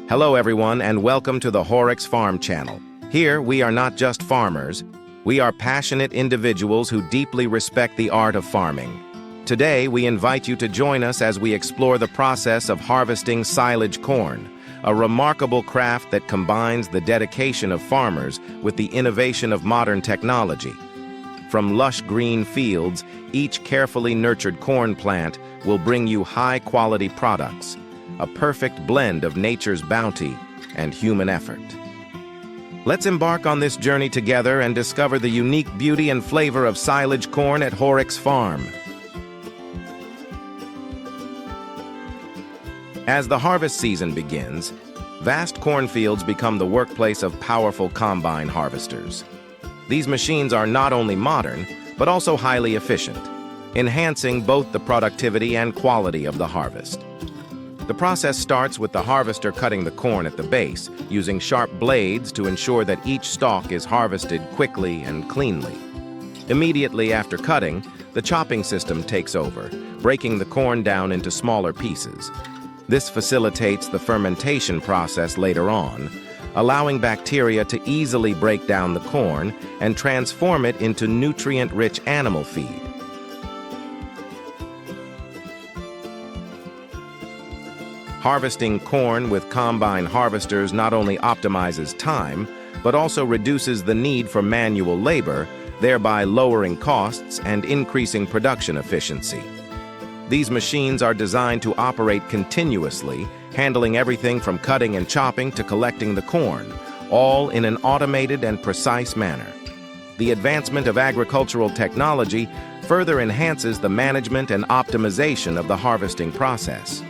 Hello everyone and welcome to the Horix Farm channel. Here we are not just farmers, we are passionate individuals who deeply respect the art of farming. Today we invite you to join us as we explore the process of harvesting silage corn, a remarkable craft that combines the dedication of farmers with the innovation of modern technology. From lush green fields, each carefully nurtured corn plant will bring you high-quality products, a perfect blend of nature's bounty and human effort. Let's embark on this journey together and discover the unique beauty and flavor of silage corn at Horix Farm. As the harvest season begins, vast cornfields become the workplace of powerful combine harvesters. These machines are not only modern, but also highly efficient, enhancing both the productivity and quality of the harvest. The process starts with the harvester cutting the corn at the base, using sharp blades to ensure that each stalk is harvested quickly and cleanly. Immediately after cutting, the chopping system takes over, breaking the corn down into smaller pieces. This facilitates the fermentation process later on, allowing bacteria to easily break down the corn and transform it into nutrient-rich animal feed. Harvesting corn with combine harvesters not only optimizes time, but also reduces the need for manual labor, thereby lowering costs and increasing production efficiency. These machines are designed to operate continuously, handling everything from cutting and chopping to collecting the corn, all in an automated and precise manner. The advancement of agricultural technology further enhances the management and optimization of the harvesting process.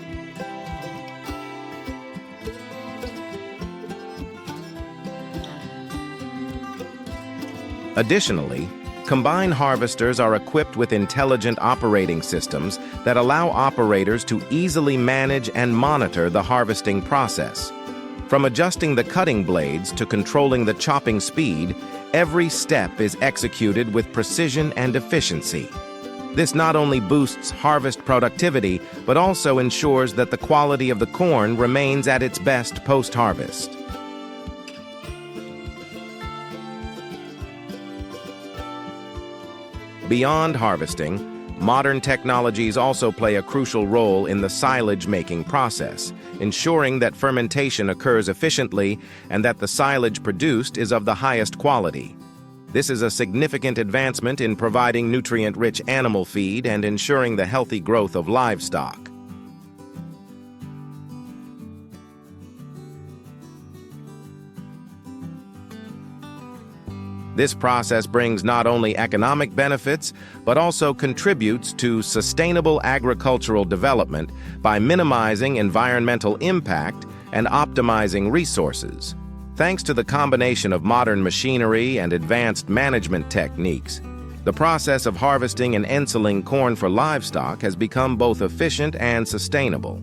Additionally, combine harvesters are equipped with intelligent operating systems that allow operators to easily manage and monitor the harvesting process. From adjusting the cutting blades to controlling the chopping speed, every step is executed with precision and efficiency. This not only boosts harvest productivity, but also ensures that the quality of the corn remains at its best post-harvest. Beyond harvesting, modern technologies also play a crucial role in the silage-making process, ensuring that fermentation occurs efficiently and that the silage produced is of the highest quality. This is a significant advancement in providing nutrient-rich animal feed and ensuring the healthy growth of livestock. This process brings not only economic benefits, but also contributes to sustainable agricultural development by minimizing environmental impact and optimizing resources. Thanks to the combination of modern machinery and advanced management techniques, the process of harvesting and ensiling corn for livestock has become both efficient and sustainable.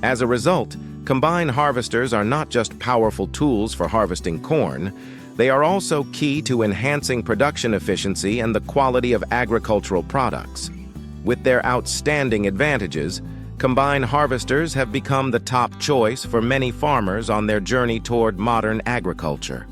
As a result, combine harvesters are not just powerful tools for harvesting corn, they are also key to enhancing production efficiency and the quality of agricultural products. With their outstanding advantages, combine harvesters have become the top choice for many farmers on their journey toward modern agriculture.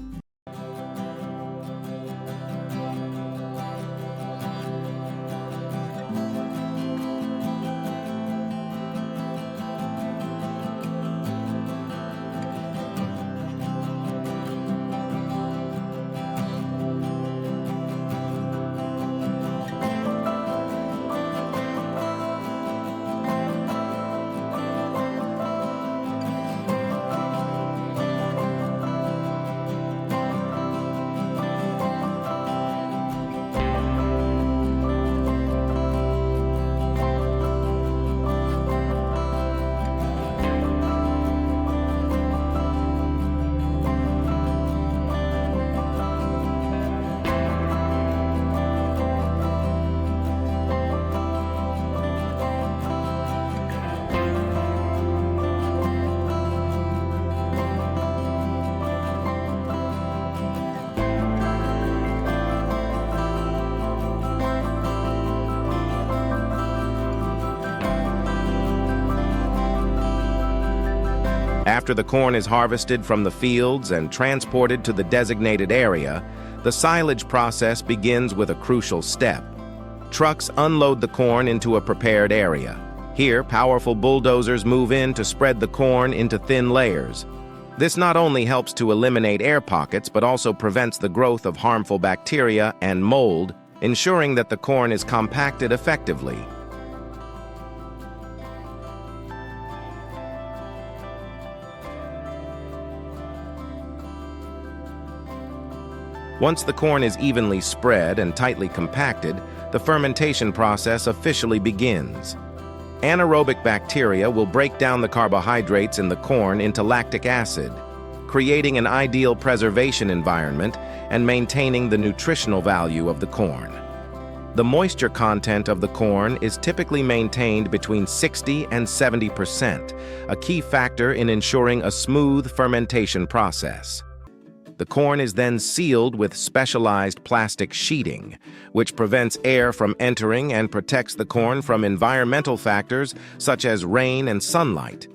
After the corn is harvested from the fields and transported to the designated area, the silage process begins with a crucial step. Trucks unload the corn into a prepared area. Here, powerful bulldozers move in to spread the corn into thin layers. This not only helps to eliminate air pockets, but also prevents the growth of harmful bacteria and mold, ensuring that the corn is compacted effectively. Once the corn is evenly spread and tightly compacted, the fermentation process officially begins. Anaerobic bacteria will break down the carbohydrates in the corn into lactic acid, creating an ideal preservation environment and maintaining the nutritional value of the corn. The moisture content of the corn is typically maintained between 60 and 70%, a key factor in ensuring a smooth fermentation process. The corn is then sealed with specialized plastic sheeting, which prevents air from entering and protects the corn from environmental factors such as rain and sunlight.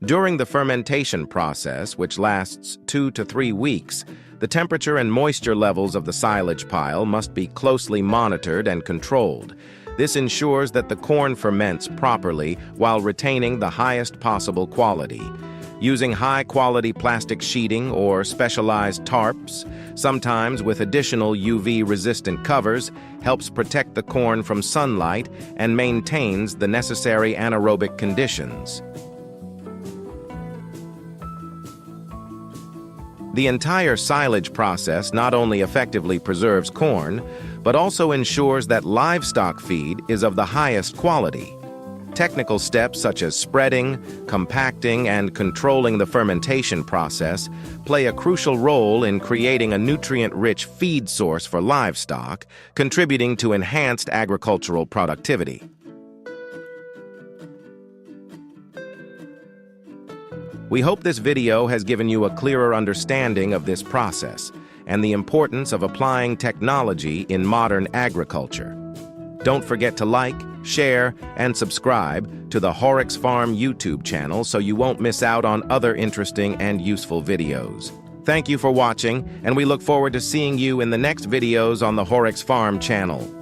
During the fermentation process, which lasts 2 to 3 weeks, the temperature and moisture levels of the silage pile must be closely monitored and controlled. This ensures that the corn ferments properly while retaining the highest possible quality. Using high-quality plastic sheeting or specialized tarps, sometimes with additional UV-resistant covers, helps protect the corn from sunlight and maintains the necessary anaerobic conditions. The entire silage process not only effectively preserves corn, but also ensures that livestock feed is of the highest quality. Technical steps such as spreading, compacting, and controlling the fermentation process play a crucial role in creating a nutrient-rich feed source for livestock, contributing to enhanced agricultural productivity. We hope this video has given you a clearer understanding of this process and the importance of applying technology in modern agriculture. Don't forget to like, share, and subscribe to the Horix Farm YouTube channel so you won't miss out on other interesting and useful videos. Thank you for watching, and we look forward to seeing you in the next videos on the Horix Farm channel.